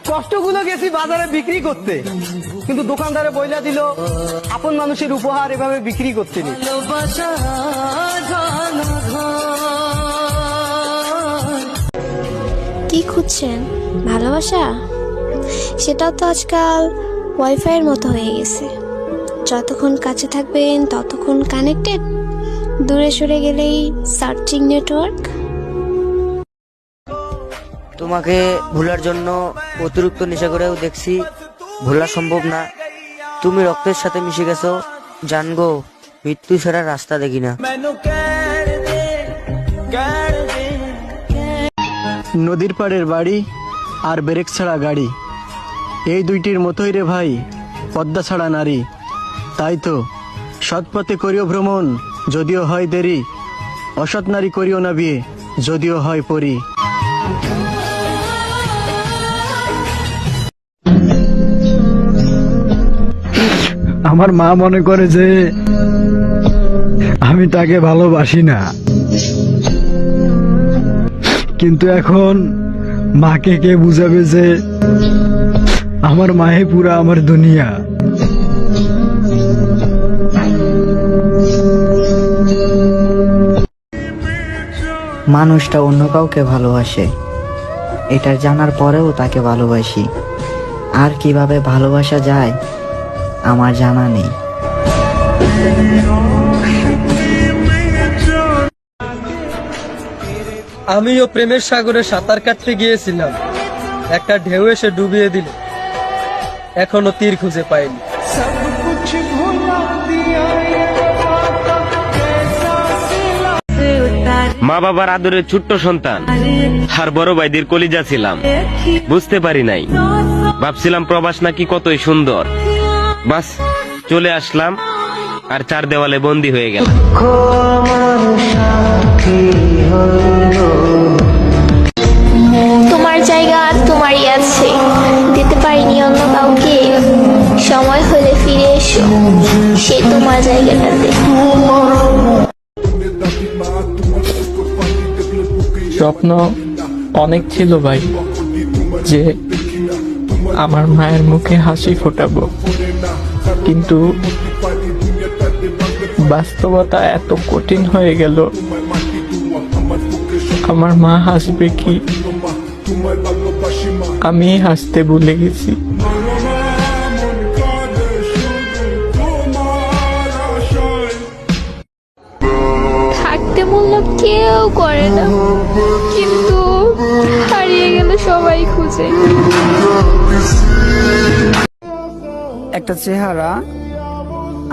কষ্টগুলো গেছি বাজারে বিক্রি করতে, কিন্তু দোকানদারে বইলা দিল আপন মানুষের উপহার এভাবে বিক্রি করতে নেই। কি খুঁজছেন? ভালোবাসা? সেটাও তো আজকাল ওয়াইফাইয়ের মতো হয়ে গেছে। যতক্ষণ কাছে থাকবেন ততক্ষণ কানেক্টেড, দূরে সরে গেলেই সার্চিং নেটওয়ার্ক। তোমাকে ভোলার জন্য অতিরিক্ত নেশা করেও দেখছি ভোলা সম্ভব না। তুমি রক্তের সাথে মিশে গেছো, জানগো মৃত্যু ছাড়া রাস্তা দেখি না। নদীর পাড়ের বাড়ি আর ব্রেক ছাড়া গাড়ি, এই দুইটির মতোই রে ভাই পদ্মা ছাড়া নারী। তাই তো সৎ পথে করিও ভ্রমণ, যদিও হয় দেরি, অসৎ নারী করিও না বিয়ে, যদিও হয় পরি। আমার মা মনে করে যে আমি তাকে ভালোবাসি না, কিন্তু এখন মাকে কে বুঝাবে যে আমার মায়ে পুরা আমার দুনিয়া। মানুষটা অন্য কাউকে ভালোবাসে, এটা জানার পরেও তাকে ভালোবাসি। আর কিভাবে ভালোবাসা যায় আমার জানা নেই। আমিও প্রেমের সাগরে সাঁতার কাটতে গিয়েছিলাম, একটা ঢেউ এসে ডুবিয়ে দিল, এখনো তীর খুঁজে পাইনি। মা বাবার আদরের ছোট্ট সন্তান আর বড় ভাইদের কলিজা ছিলাম, বুঝতে পারি নাই। ভাবছিলাম প্রবাস নাকি কতই সুন্দর, বাস চলে আসলাম আর চার দেওয়ালে বন্দি হয়ে গেলাম। তোমার জায়গা তোমারই আছে, দিতে পারিনি অন্য কাউকে। সময় হলে ফিরে এসো সে তোমার জায়গাটাতে। স্বপ্ন অনেক ছিল ভাই, যে আমার মায়ের মুখে হাসি ফোটাবো, কিন্তু বাস্তবতা এত কঠিন হয়ে গেল। আমার মা হাসবে কি, আমি হাসতে ভুলে গেছি। থাকতে মূল্য কেউ করে না, কিন্তু হারিয়ে গেলে সবাই খুঁজে। একটা চেহারা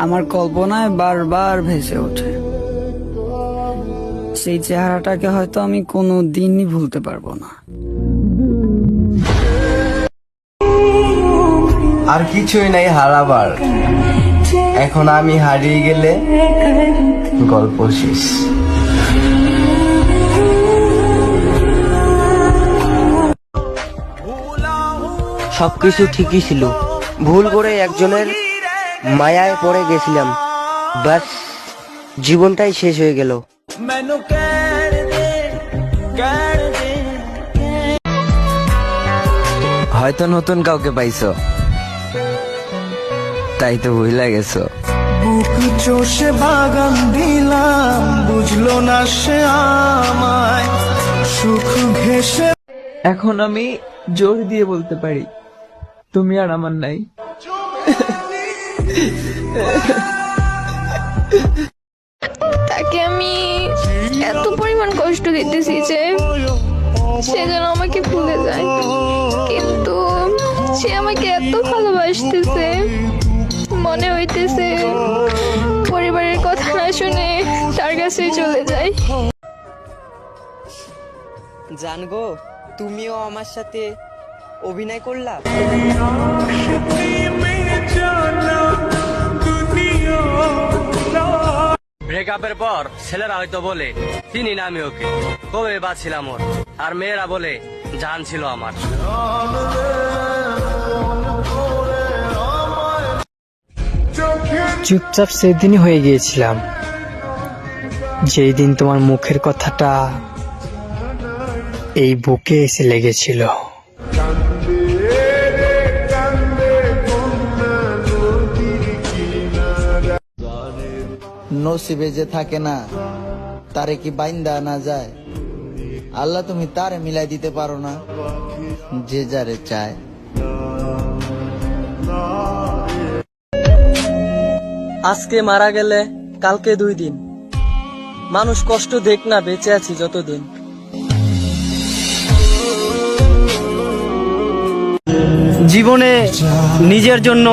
আমার কল্পনায় বারবার ভেসে ওঠে, সেই চেহারাটাকে হয়তো আমি কোনো দিনই ভুলতে পারবো না। আর কিছুই নাই হারাবার, এখন আমি হারিয়ে গেলে গল্প শেষ। সবকিছু ঠিকই ছিল, ভুল করে একজনের মায়ায় পড়ে গেছিলাম, বাস জীবনটাই শেষ হয়ে গেল। হয়তো নতুন কাউকে পাইছো, তাই তো ভুলে গেছো। বুক চষে বাগান দিলাম, বুঝলো না সে আমায় সুখ ঘেসে। এখন আমি জোর দিয়ে বলতে পারি তুমি আর আমার নাই। তাকে আমি এত পরিমাণ কষ্ট দিতেছি যে সে যেন আমাকে ভুলে যায়, কিন্তু সে আমাকে এত ভালোবাসতেছে, মনে হইতেছে পরিবারের কথা না শুনে তার কাছেই চলে যায়। জানগো তুমিও আমার সাথে অভিনয় করলা। ব্রেকআপের পর ছেলেরা হয়তো বলে চিনি না আমি ওকে, কবে বাঁচছিলাম ওর, আর মেয়েরা বলে জান ছিল আমার। চুপচাপ সেদিনই হয়ে গিয়েছিলাম, যেই দিন তোমার মুখের কথাটা এই বুকে এসে লেগেছিল। নসিবে যে থাকে না তারে কি বাইন্দা না যায়? আল্লাহ তুমি তারে মিলাই দিতে পারো না যে যারে চায়। আজকে মারা গেলে কালকে 2 দিন, মানুষ কষ্ট দেখ না, বেঁচে আছি যতদিন। জীবনে নিজের জন্য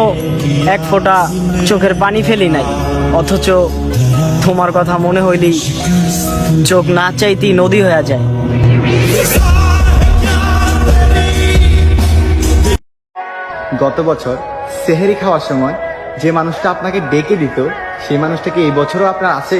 এক ফোঁটা চোখের পানি ফেলি নাই, অথচ তোমার কথা মনে হইলেই চোখ না চাইতেই নদী হয়ে যায়। গত বছর সেহেরি খাওয়ার সময় যে মানুষটা আপনাকে ডেকে দিত, সেই মানুষটা কি এই বছরও আপনার আছে?